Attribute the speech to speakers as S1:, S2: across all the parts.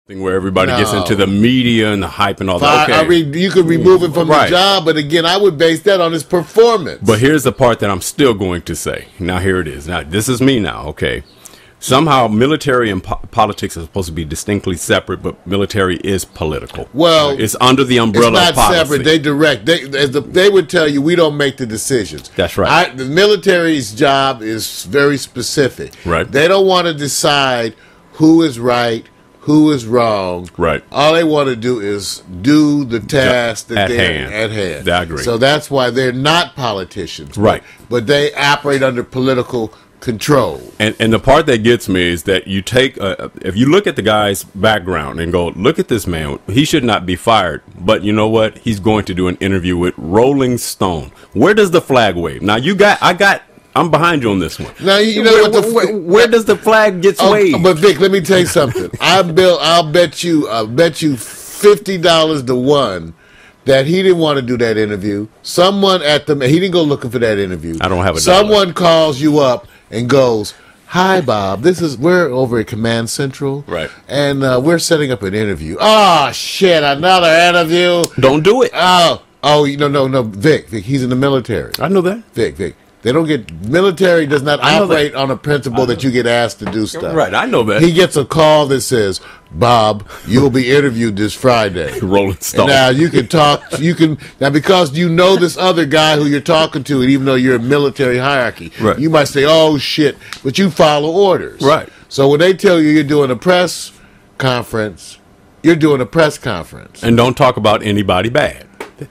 S1: Where everybody gets into the media and the hype and all that. Okay.
S2: I mean, you could remove him from the job, but again, I would base that on his performance.
S1: But here's the part that I'm still going to say. Now, here it is. Now, this is me now, okay? Somehow, military and politics are supposed to be distinctly separate, but military is political.
S2: Well,
S1: it's under the umbrella of policy.
S2: It's not separate. They direct. They would tell you, we don't make the decisions.
S1: That's right.
S2: The military's job is very specific.
S1: Right.
S2: They don't want to decide who is right, who is wrong.
S1: Right.
S2: All they want to do is do the task that they're at hand.
S1: I agree.
S2: So that's why they're not politicians.
S1: Right.
S2: But they operate under political control.
S1: And the part that gets me is that you take, if you look at the guy's background and go, look at this man, he should not be fired. But you know what? He's going to do an interview with Rolling Stone. Where does the flag wave? Now, I'm behind you on this one.
S2: Now you know
S1: where does the flag get waved?
S2: But Vic, let me tell you something. I'll bet you $50 to 1 that he didn't want to do that interview. Someone he didn't go looking for that interview.
S1: I don't have a
S2: Someone calls you up and goes, "Hi, Bob. We're over at Command Central,
S1: right?
S2: And we're setting up an interview." Oh shit! Another interview.
S1: Don't do it.
S2: No, Vic. He's in the military.
S1: I know that.
S2: Vic. They don't military does not operate on a principle that you get asked to do stuff.
S1: Right, I know that.
S2: He gets a call that says, "Bob, you'll be interviewed this Friday."
S1: Rolling Stone. And
S2: now you can talk, because you know this other guy who you're talking to, and even though you're a military hierarchy,
S1: right,
S2: you might say, "Oh shit," but you follow orders.
S1: Right.
S2: So when they tell you you're doing a press conference, you're doing a press conference.
S1: And don't talk about anybody bad.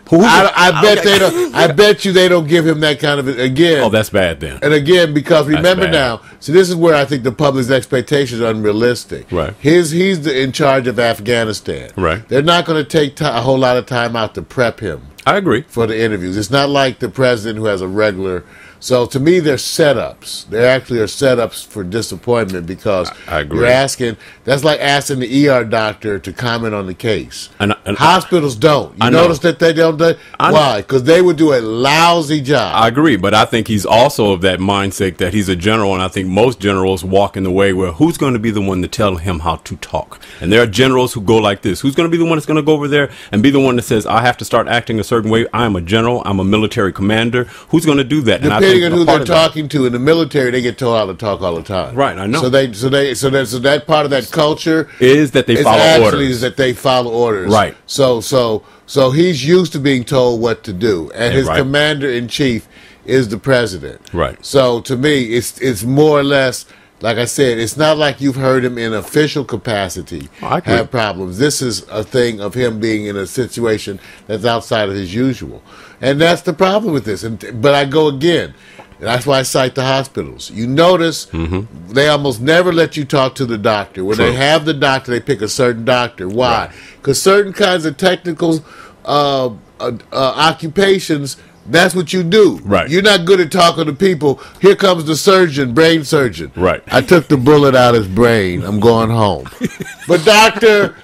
S2: I bet you they don't give him that kind of again.
S1: Oh, that's bad then.
S2: And again, because remember now, so this is where I think the public's expectations are unrealistic.
S1: Right.
S2: He's in charge of Afghanistan.
S1: Right.
S2: They're not going to take a whole lot of time out to prep him.
S1: I agree.
S2: For the interviews. It's not like the president who has a regular. So to me, they're setups. They actually are setups for disappointment because
S1: I agree.
S2: You're asking. That's like asking the ER doctor to comment on the case.
S1: And
S2: hospitals don't. You notice that they don't do. Why? Because they would do a lousy job.
S1: I agree, but I think he's also of that mindset that he's a general, and I think most generals walk in the way where who's going to be the one to tell him how to talk? And there are generals who go like this. Who's going to be the one that's going to go over there and be the one that says, I have to start acting a certain way? I am a general. I'm a military commander. Who's going to do that?
S2: Depending on who they're talking to in the military, they get told how to talk all the time.
S1: Right, I know.
S2: So that part of that culture
S1: is that they follow orders.
S2: Is that they follow orders.
S1: Right.
S2: So he's used to being told what to do, and his commander in chief is the president.
S1: Right.
S2: So to me, it's more or less. Like I said, it's not like you've heard him in official capacity have problems. This is a thing of him being in a situation that's outside of his usual. And that's the problem with this. But I go again. That's why I cite the hospitals. You notice they almost never let you talk to the doctor. When they have the doctor, they pick a certain doctor. Why? Because certain kinds of technical occupations, that's what you do.
S1: Right.
S2: You're not good at talking to people. Here comes the surgeon, brain surgeon.
S1: Right.
S2: I took the bullet out of his brain. I'm going home. But doctor,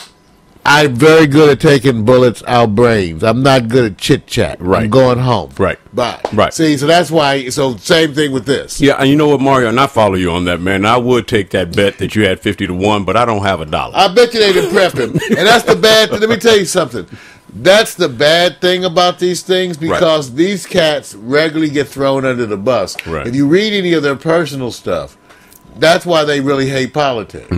S2: I'm very good at taking bullets out brains. I'm not good at chit chat.
S1: Right.
S2: I'm going home.
S1: Right.
S2: Bye.
S1: Right.
S2: See, so that's why. So same thing with this.
S1: Yeah, and you know what, Mario? And I follow you on that, man. I would take that bet that you had 50 to 1, but I don't have $1.
S2: I bet you they didn't prep him, and that's the bad. Let me tell you something. That's the bad thing about these things because these cats regularly get thrown under the bus.
S1: Right.
S2: If you read any of their personal stuff, that's why they really hate politics.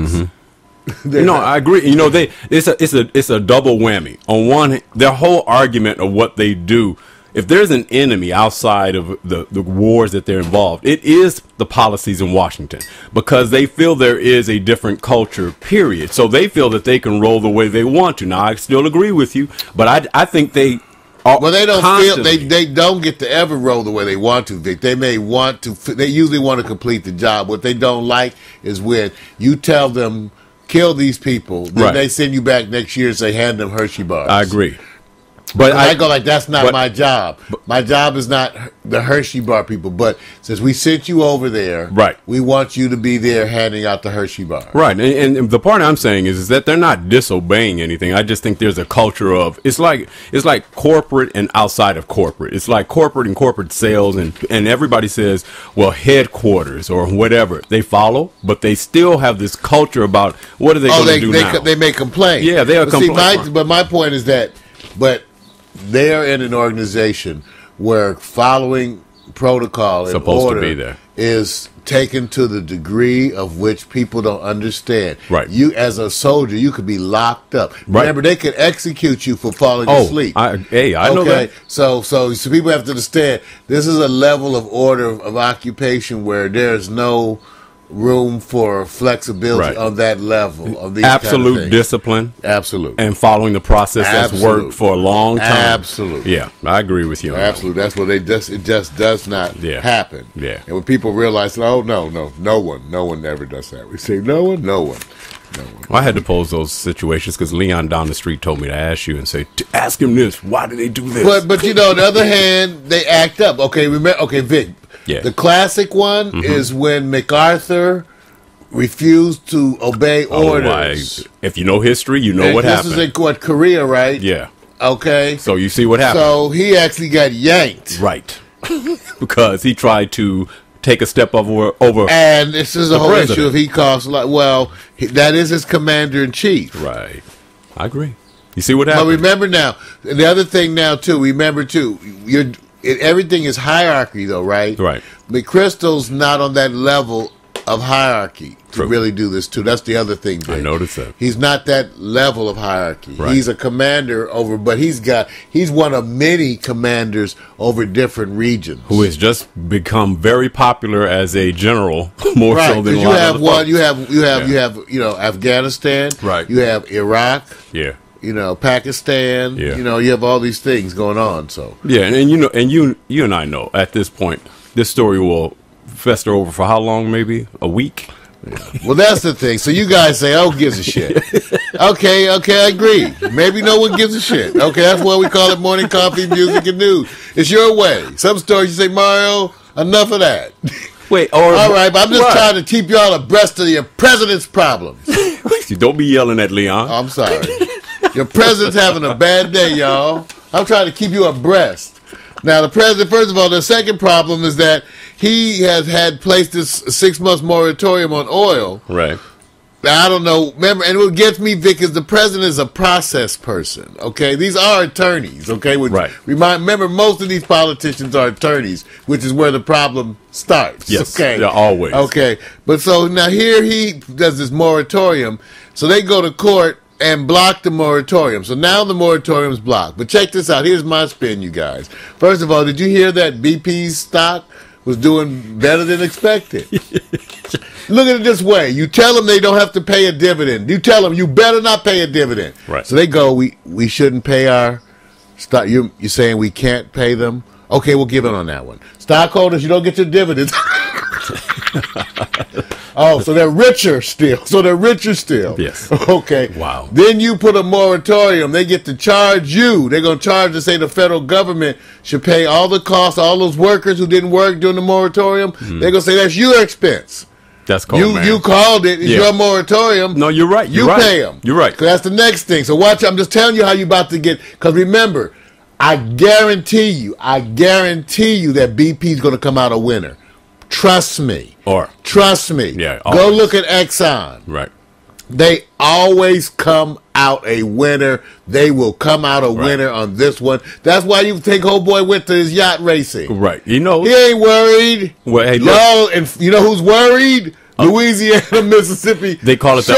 S1: No, I agree. You know, it's a double whammy. On one, their whole argument of what they do. If there's an enemy outside of the wars that they're involved, it is the policies in Washington because they feel there is a different culture, period. So they feel that they can roll the way they want to. Now, I still agree with you, but I think they are.
S2: Well, they don't feel they don't get to ever roll the way they want to, Vic. They may want to. They usually want to complete the job. What they don't like is when you tell them kill these people, then they send you back next year and say hand them Hershey bars.
S1: I agree.
S2: But I go like, that's not my job. My job is not the Hershey bar people. But since we sent you over there,
S1: right,
S2: we want you to be there handing out the Hershey bar.
S1: Right. And the part I'm saying is that they're not disobeying anything. I just think there's a culture of it's like corporate and outside of corporate. It's like corporate and corporate sales, and everybody says, well, headquarters or whatever. They follow, but they still have this culture about what are they going to do now?
S2: They may complain.
S1: Yeah, they are complaining.
S2: But my point is that, they are in an organization where following protocol and order is taken to the degree of which people don't understand.
S1: Right.
S2: You, as a soldier, you could be locked up.
S1: Right.
S2: Remember, they could execute you for falling asleep.
S1: I know that.
S2: So people have to understand this is a level of order of occupation where there's no room for flexibility on that level of these
S1: absolute
S2: kind of
S1: discipline,
S2: and
S1: following the process that's worked for a long time.
S2: Absolutely,
S1: yeah, I agree with you.
S2: Absolutely, that's what it just does not happen.
S1: Yeah,
S2: and when people realize, oh no one ever does that. We say no one.
S1: Well, I had to pose those situations because Leon down the street told me to ask you and say, ask him this. Why do they do this?
S2: But on the other hand, they act up. Okay, Vic.
S1: Yeah.
S2: The classic one is when MacArthur refused to obey orders.
S1: If you know history, you know what happened.
S2: This is in Korea, right?
S1: Yeah.
S2: Okay.
S1: So you see what happened.
S2: So he actually got yanked.
S1: Right. Because he tried to take a step over.
S2: And this is a whole issue of he calls, that is his commander-in-chief.
S1: Right. I agree. You see what happened?
S2: But remember now, the other thing now, too, everything is hierarchy, though, right?
S1: Right.
S2: McChrystal's not on that level of hierarchy to really do this, too. That's the other thing, Jay.
S1: I noticed that.
S2: He's not that level of hierarchy.
S1: Right.
S2: He's a commander but he's one of many commanders over different regions.
S1: Who has just become very popular as a general, more so than a lot of other folks.
S2: You have Afghanistan.
S1: Right.
S2: You have Iraq.
S1: Yeah.
S2: Pakistan.
S1: Yeah.
S2: You have all these things going on. So
S1: yeah, and you and I know at this point this story will fester over for how long? Maybe a week.
S2: Yeah. Well, that's the thing. So you guys say, "Oh, gives a shit." Okay, I agree. Maybe no one gives a shit. Okay, that's why we call it morning coffee, music, and news. It's your way. Some stories you say, Mario, enough of that.
S1: Wait,
S2: all right, but I'm just trying to keep y'all abreast of your president's problems.
S1: Don't be yelling at Leon.
S2: I'm sorry. Your president's having a bad day, y'all. I'm trying to keep you abreast. Now, the president, first of all, the second problem is that he has had placed this 6-month moratorium on oil.
S1: Right.
S2: Now, I don't know. Remember, and what gets me, Vic, is the president is a process person. Okay, these are attorneys. Okay,
S1: right.
S2: Remember, most of these politicians are attorneys, which is where the problem starts.
S1: Yes.
S2: Okay.
S1: Yeah, always.
S2: Okay, but so now here he does this moratorium, so they go to court and block the moratorium. So now the moratorium's blocked. But check this out. Here's my spin, you guys. First of all, did you hear that BP's stock was doing better than expected? Look at it this way. You tell them they don't have to pay a dividend. You tell them you better not pay a dividend.
S1: Right.
S2: So they go, we shouldn't pay our stock. You're saying we can't pay them? Okay, we'll give it on that one. Stockholders, you don't get your dividends. Oh, so they're richer still.
S1: Yes.
S2: Okay.
S1: Wow. Then
S2: you put a moratorium. They get to charge you. They're going to charge and say the federal government should pay all the costs, all those workers who didn't work during the moratorium. They're going to say that's your expense.
S1: That's cold, man.
S2: You called it. It's your moratorium.
S1: No, you're right.
S2: You pay them.
S1: You're right.
S2: Because that's the next thing. So watch. I'm just telling you how you're about to get. Because remember, I guarantee you that BP's going to come out a winner. Trust me. Trust me.
S1: Yeah.
S2: Always. Go look at Exxon.
S1: Right.
S2: They always come out a winner. They will come out a winner on this one. That's why you think old boy went to his yacht racing.
S1: Right. He knows.
S2: He ain't worried.
S1: Well, hey,
S2: look. And you know who's worried? Louisiana, Mississippi.
S1: They call it the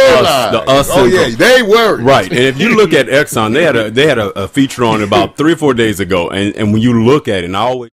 S1: us.
S2: Oh yeah, they worried.
S1: Right. And if you look at Exxon, they had a feature on it about 3 or 4 days ago. And when you look at it, and I always